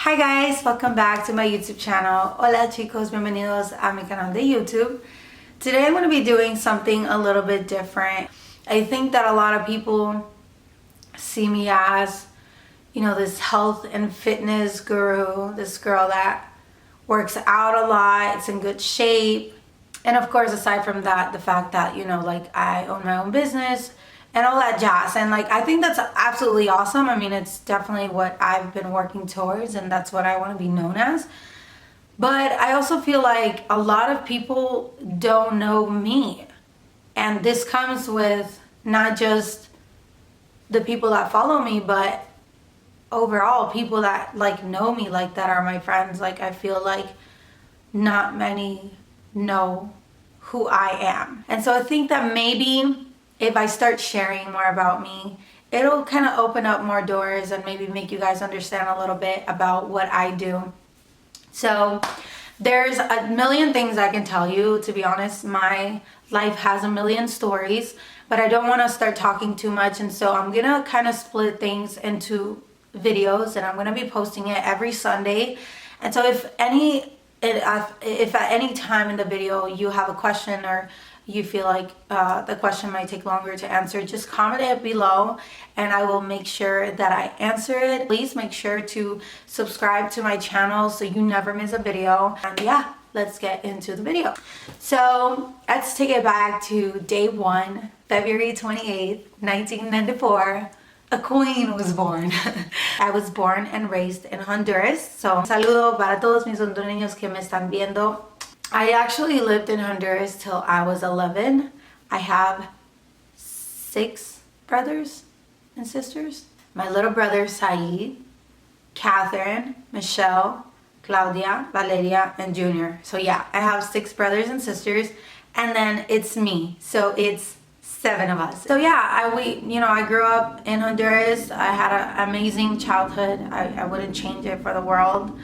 Hi guys, welcome back to my YouTube channel. Hola chicos, bienvenidos a mi canal de YouTube. Today I'm going to be doing something a little bit different. I think that a lot of people see me as, this health and fitness guru, this girl that works out a lot, it's in good shape. And of course, aside from that, the fact that, I own my own business and all that jazz. And I think that's absolutely awesome. I mean, it's definitely what I've been working towards, and that's what I want to be known as. But I also feel like a lot of people don't know me. And this comes with not just the people that follow me, but overall people that know me, that are my friends. I feel like not many know who I am. And so I think that maybe if I start sharing more about me, it'll kind of open up more doors and maybe make you guys understand a little bit about what I do. So there's a million things I can tell you. To be honest, my life has a million stories, but I don't want to start talking too much. And so I'm going to kind of split things into videos, and I'm going to be posting it every Sunday. And so if at any time in the video you have a question or you feel like the question might take longer to answer, just comment it below and I will make sure that I answer it. Please make sure to subscribe to my channel so you never miss a video. And yeah, let's get into the video. So let's take it back to day one, February 28th, 1994. A queen was born. I was born and raised in Honduras. So, saludo para todos mis hondureños que me están viendo. I actually lived in Honduras till I was 11. I have 6 brothers and sisters. My little brother Saeed, Catherine, Michelle, Claudia, Valeria, and Junior. So yeah, I have 6 brothers and sisters, and then it's me. So it's 7 of us. So yeah, I grew up in Honduras. I had an amazing childhood. I wouldn't change it for the world.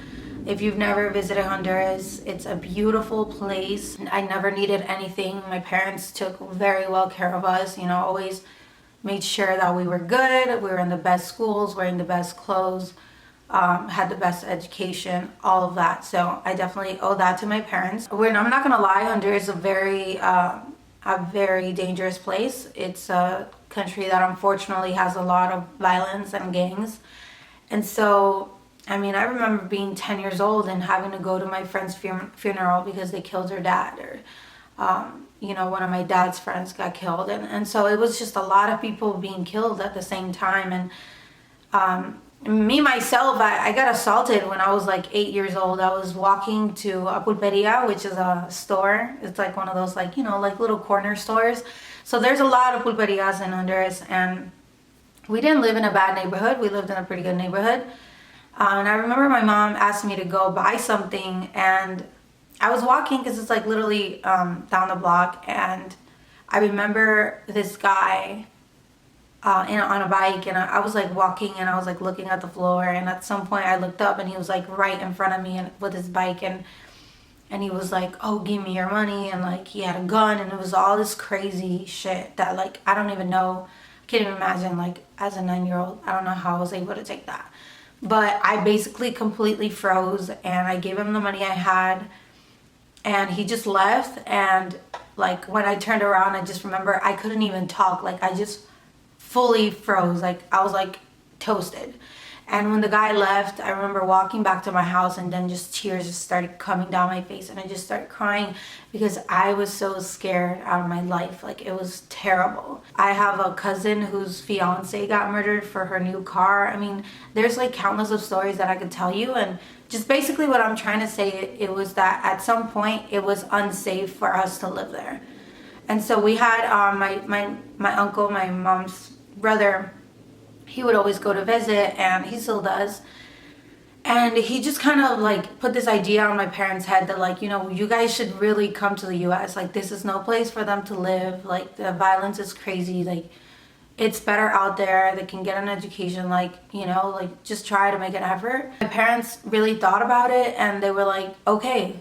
If you've never visited Honduras, it's a beautiful place. I never needed anything. My parents took very well care of us, always made sure that we were good. We were in the best schools, wearing the best clothes, had the best education, all of that. So I definitely owe that to my parents. I'm not gonna lie, Honduras is a very dangerous place. It's a country that unfortunately has a lot of violence and gangs. And so, I remember being 10 years old and having to go to my friend's funeral because they killed her dad, or, one of my dad's friends got killed. And so it was just a lot of people being killed at the same time. And me, myself, I got assaulted when I was 8 years old. I was walking to a pulperia, which is a store. It's one of those, little corner stores. So there's a lot of pulperias in Honduras, and we didn't live in a bad neighborhood. We lived in a pretty good neighborhood. And I remember my mom asked me to go buy something, and I was walking because it's literally down the block, and I remember this guy on a bike, and I was walking, and I was looking at the floor, and at some point I looked up and he was right in front of me and with his bike, and he was oh, give me your money, and he had a gun, and it was all this crazy shit that I don't even know, can't even imagine, as a 9-year-old, I don't know how I was able to take that. But I basically completely froze, and I gave him the money I had, and he just left. And when I turned around, I just remember I couldn't even talk. I just fully froze. I was toasted. And when the guy left, I remember walking back to my house, and then just tears just started coming down my face, and I just started crying because I was so scared out of my life. It was terrible. I have a cousin whose fiance got murdered for her new car. There's countless of stories that I could tell you, and just basically what I'm trying to say, it was that at some point it was unsafe for us to live there. And so we had my uncle, my mom's brother. He would always go to visit, and he still does. And he just kind of put this idea on my parents' head that you guys should really come to the US. This is no place for them to live. The violence is crazy. It's better out there. They can get an education. Just try to make an effort. My parents really thought about it, and they were okay,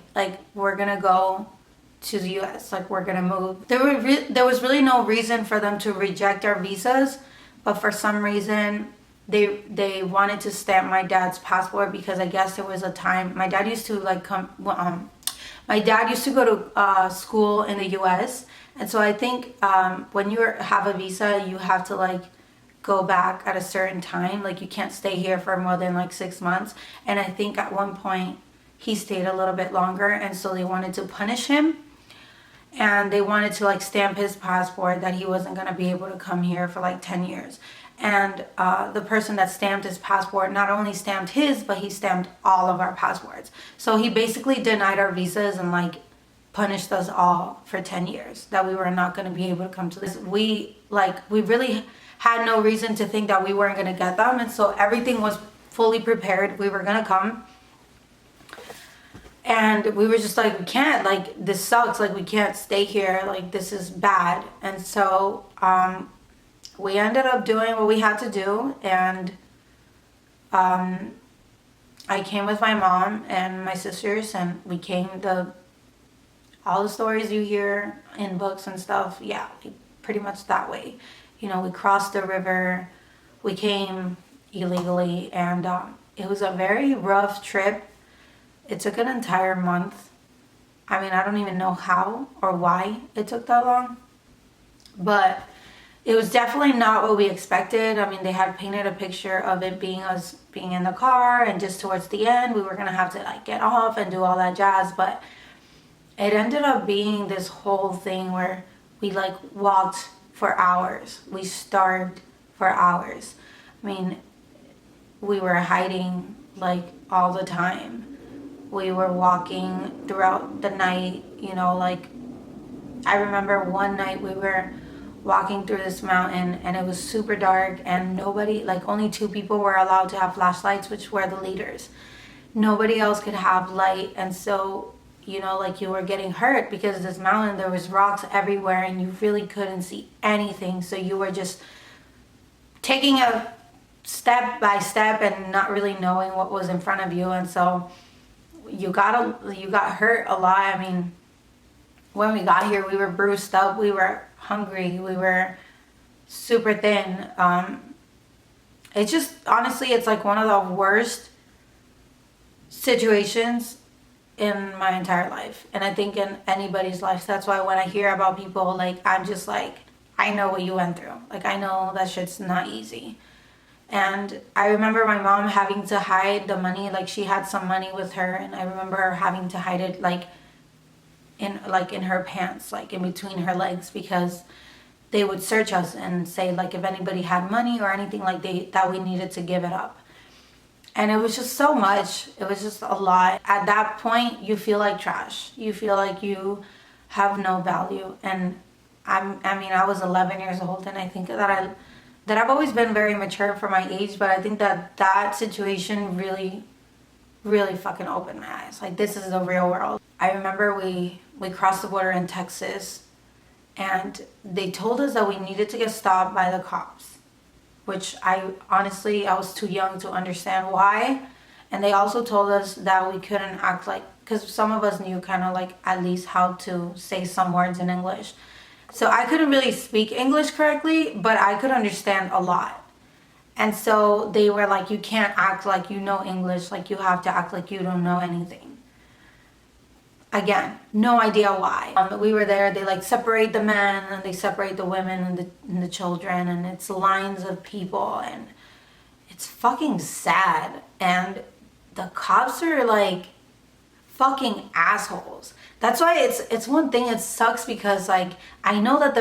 we're gonna go to the US. We're gonna move. There was really no reason for them to reject our visas. But for some reason, they wanted to stamp my dad's passport because I guess there was a time my dad used to like come. My dad used to go to school in the U.S. and so I think when you have a visa, you have to like go back at a certain time. Like you can't stay here for more than like 6 months. And I think at one point he stayed a little bit longer, and so they wanted to punish him. And they wanted to like stamp his passport that he wasn't going to be able to come here for like 10 years. And the person that stamped his passport not only stamped his, but he stamped all of our passports. So he basically denied our visas and like punished us all for 10 years that we were not going to be able to come to this. We really had no reason to think that we weren't going to get them. And so everything was fully prepared. We were going to come. And we were just like, we can't, like, this sucks. Like, we can't stay here. Like, this is bad. And so we ended up doing what we had to do. And I came with my mom and my sisters, and we came all the stories you hear in books and stuff. Yeah, pretty much that way. You know, we crossed the river. We came illegally. And it was a very rough trip. It took an entire month. I mean, I don't even know how or why it took that long. But it was definitely not what we expected. I mean, they had painted a picture of it being us being in the car, and just towards the end, we were going to have to like get off and do all that jazz. But it ended up being this whole thing where we like walked for hours. We starved for hours. I mean, we were hiding like all the time. We were walking throughout the night, you know, like I remember one night we were walking through this mountain and it was super dark, and nobody, like only 2 people were allowed to have flashlights, which were the leaders. Nobody else could have light. And so, you know, like you were getting hurt because this mountain, there was rocks everywhere and you really couldn't see anything. So you were just taking a step by step and not really knowing what was in front of you. And so you got hurt a lot. I mean, when we got here, we were bruised up, we were hungry, we were super thin. It's just, honestly, it's like one of the worst situations in my entire life, and I think in anybody's life. That's why when I hear about people, like, I'm just like, I know what you went through. Like, I know that shit's not easy. And I remember my mom having to hide the money. Like, she had some money with her, and I remember her having to hide it like in her pants, like in between her legs, because they would search us and say like if anybody had money or anything like that we needed to give it up. And it was just so much. It was just a lot. At that point, you feel like trash. You feel like you have no value. And I was 11 years old, and I think that I've always been very mature for my age, but I think that situation really, really fucking opened my eyes. Like, this is the real world. I remember we crossed the border in Texas, and they told us that we needed to get stopped by the cops, which I was too young to understand why. And they also told us that we couldn't act like, because some of us knew kind of like at least how to say some words in English. So I couldn't really speak English correctly, but I could understand a lot. And so they were like, you can't act like you know English, like you have to act like you don't know anything. Again, no idea why. We were there, they like separate the men and they separate the women and the children, and it's lines of people, and it's fucking sad. And the cops are like fucking assholes. That's why it's one thing, it sucks because like I know that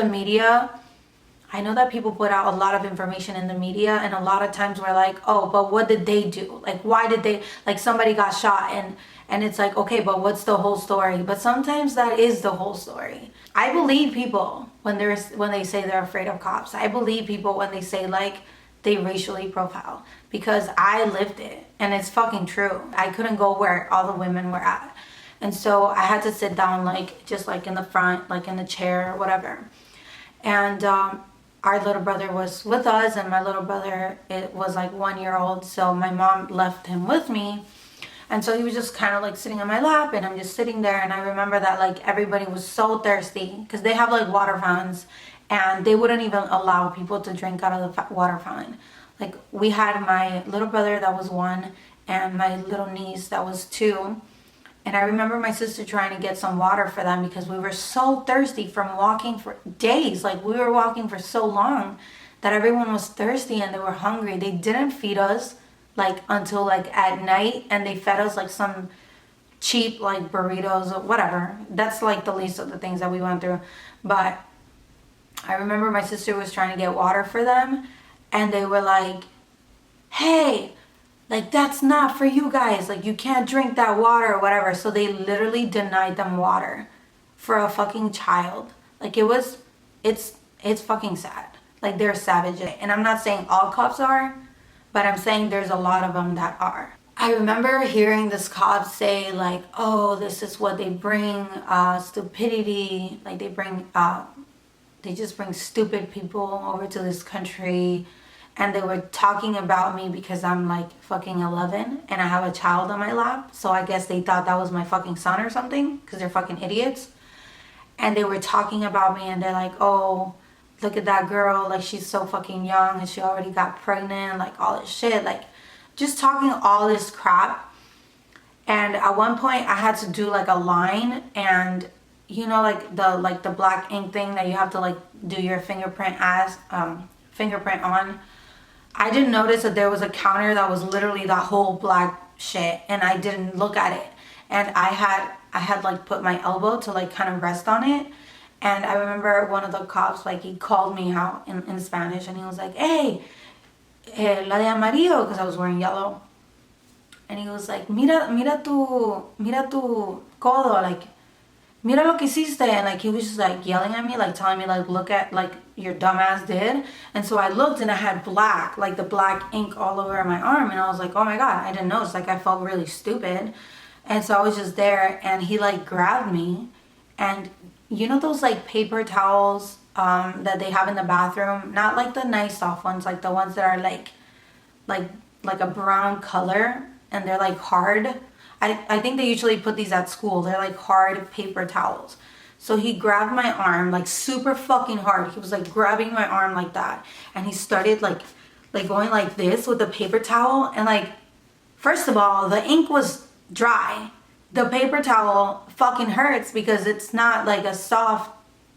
people put out a lot of information in the media, and a lot of times we're like, oh, but what did they do? Like, why did they, like somebody got shot, and it's like, okay, but what's the whole story? But sometimes that is the whole story. I believe people when they say they're afraid of cops. I believe people when they say like they racially profile, because I lived it and it's fucking true. I couldn't go where all the women were at. And so I had to sit down like just like in the front, like in the chair or whatever. And our little brother was with us, and my little brother, it was like 1 year old. So my mom left him with me. And so he was just kind of like sitting on my lap, and I'm just sitting there. And I remember that like everybody was so thirsty because they have like water fountains, and they wouldn't even allow people to drink out of the water fountain. Like, we had my little brother that was 1 and my little niece that was 2. And I remember my sister trying to get some water for them because we were so thirsty from walking for days. Like, we were walking for so long that everyone was thirsty and they were hungry. They didn't feed us like until like at night, and they fed us like some cheap like burritos or whatever. That's like the least of the things that we went through. But I remember my sister was trying to get water for them, and they were like, hey, like, that's not for you guys. Like, you can't drink that water or whatever. So they literally denied them water for a fucking child. Like, it's fucking sad. Like, they're savages. And I'm not saying all cops are, but I'm saying there's a lot of them that are. I remember hearing this cop say, like, oh, this is what they bring, stupidity. Like, they just bring stupid people over to this country. And they were talking about me because I'm like fucking 11 and I have a child on my lap. So I guess they thought that was my fucking son or something, because they're fucking idiots. And they were talking about me and they're like, oh, look at that girl. Like, she's so fucking young and she already got pregnant. Like, all this shit. Like, just talking all this crap. And at one point I had to do like a line, and you know, like the black ink thing that you have to like do your fingerprint on. I didn't notice that there was a counter that was literally that whole black shit, and I didn't look at it. And I had like put my elbow to like kind of rest on it. And I remember one of the cops, like, he called me out in Spanish, and he was like, hey, la de amarillo, because I was wearing yellow. And he was like, mira tu codo, like, mira lo que hiciste. And like, he was just like yelling at me, like telling me like, look at like your dumbass did. And so I looked and I had black, like the black ink all over my arm. And I was like, oh my God, I didn't notice. Like, I felt really stupid. And so I was just there, and he like grabbed me, and you know those like paper towels that they have in the bathroom, not like the nice soft ones, like the ones that are like a brown color and they're like hard. I think they usually put these at school. They're like hard paper towels. So he grabbed my arm like super fucking hard. He was like grabbing my arm like that, and he started like going like this with the paper towel. And like, first of all, the ink was dry. The paper towel fucking hurts because it's not like a soft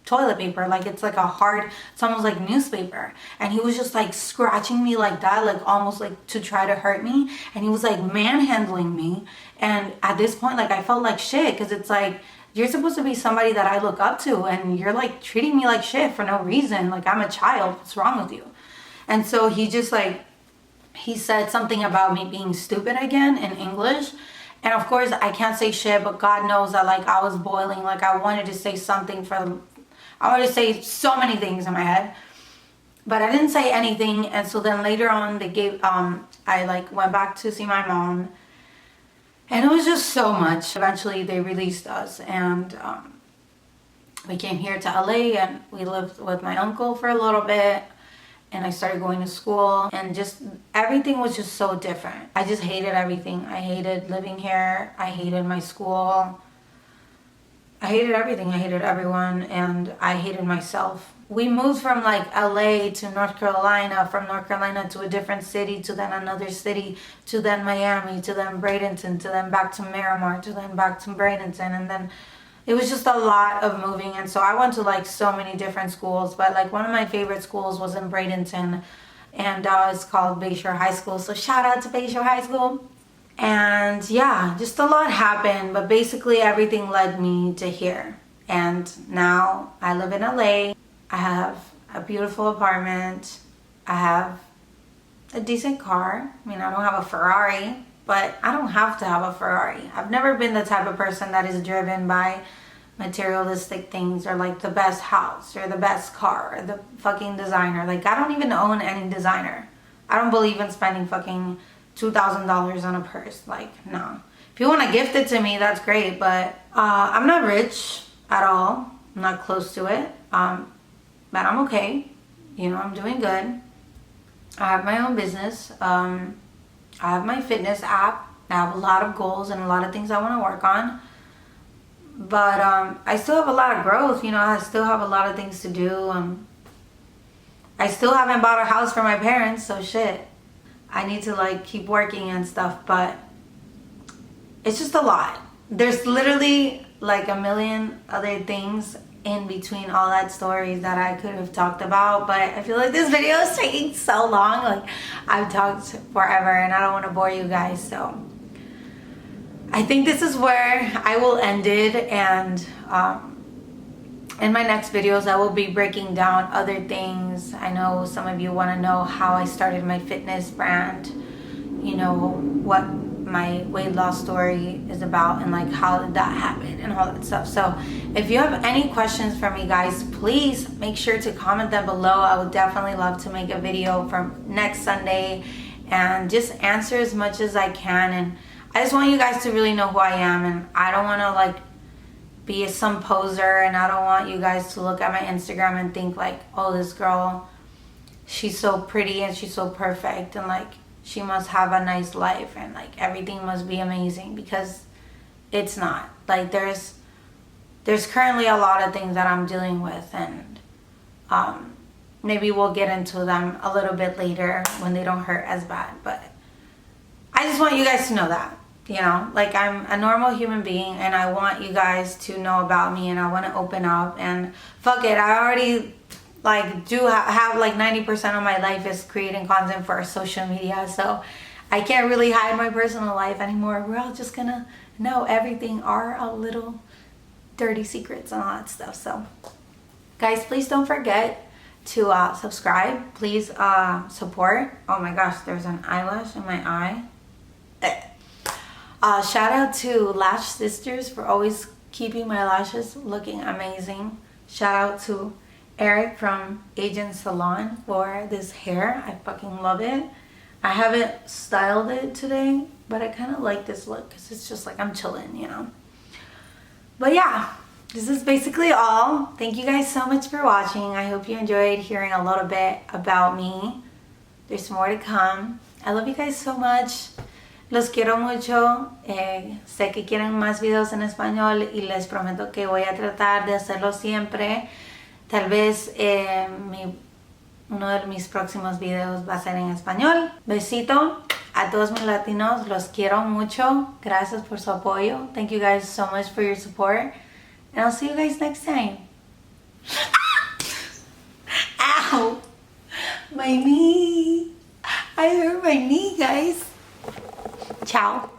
toilet paper. Like, it's like a hard, it's almost like newspaper. And he was just like scratching me like that, like almost like to try to hurt me. And he was like manhandling me. And at this point, like, I felt like shit, because it's like, you're supposed to be somebody that I look up to, and you're like treating me like shit for no reason. Like, I'm a child. What's wrong with you? And so he just like, he said something about me being stupid again in English. And of course I can't say shit, but God knows that like I was boiling. Like, I wanted to say something I wanted to say so many things in my head, but I didn't say anything. And so then later on I like went back to see my mom, and it was just so much. Eventually they released us, and we came here to LA, and we lived with my uncle for a little bit. And I started going to school, and just everything was just so different. I just hated everything. I hated living here. I hated my school. I hated everything. I hated everyone, and I hated myself. We moved from like LA to North Carolina, from North Carolina to a different city, to then another city, to then Miami, to then Bradenton, to then back to Miramar, to then back to Bradenton, and then it was just a lot of moving. And so I went to like so many different schools, but like one of my favorite schools was in Bradenton, and it's called Bayshore High School. So shout out to Bayshore High School. And yeah, just a lot happened, but basically everything led me to here. And now I live in LA. I have a beautiful apartment. I have a decent car. I mean, I don't have a Ferrari, but I don't have to have a Ferrari. I've never been the type of person that is driven by materialistic things, or like the best house or the best car or the fucking designer. Like, I don't even own any designer. I don't believe in spending fucking $2,000 on a purse. Like, no. If you want to gift it to me, that's great, but I'm not rich at all. I'm not close to it, but I'm okay. You know, I'm doing good. I have my own business. I have my fitness app. I have a lot of goals and a lot of things I want to work on. But I still have a lot of growth. You know, I still have a lot of things to do. I still haven't bought a house for my parents, so shit. I need to like keep working and stuff, but it's just a lot. There's literally like a million other things in between all that stories that I could have talked about, but I feel like this video is taking so long. Like, I've talked forever and I don't want to bore you guys, so I think this is where I will end it. And in my next videos I will be breaking down other things. I know some of you want to know how I started my fitness brand, you know, what my weight loss story is about, and like how did that happen and all that stuff. So if you have any questions for me, guys, please make sure to comment them below. I would definitely love to make a video from next Sunday and just answer as much as I can. And I just want you guys to really know who I am, and I don't want to like be some poser, and I don't want you guys to look at my Instagram and think like, oh, this girl, she's so pretty and she's so perfect and like she must have a nice life and like everything must be amazing, because it's not. Like there's currently a lot of things that I'm dealing with, and maybe we'll get into them a little bit later when they don't hurt as bad. But I just want you guys to know that, you know, like I'm a normal human being, and I want you guys to know about me, and I want to open up. And fuck it, I already like do have like 90% of my life is creating content for social media, so I can't really hide my personal life anymore. We're all just gonna know everything, our little dirty secrets and all that stuff. So guys, please don't forget to subscribe. Please support. Oh my gosh, there's an eyelash in my eye. Shout out to Lash Sisters for always keeping my lashes looking amazing. Shout out to Eric from Agent Salon for this hair. I fucking love it. I haven't styled it today, but I kind of like this look because it's just like I'm chilling, you know. But yeah, this is basically all. Thank you guys so much for watching. I hope you enjoyed hearing a little bit about me. There's more to come. I love you guys so much. Los quiero mucho. Sé que quieren más videos en español y les prometo que voy a tratar de hacerlo siempre. Tal vez uno de mis próximos videos va a ser en español. Besito a todos mis latinos. Los quiero mucho. Gracias por su apoyo. Thank you guys so much for your support. And I'll see you guys next time. Ow! My knee. I hurt my knee, guys. Ciao.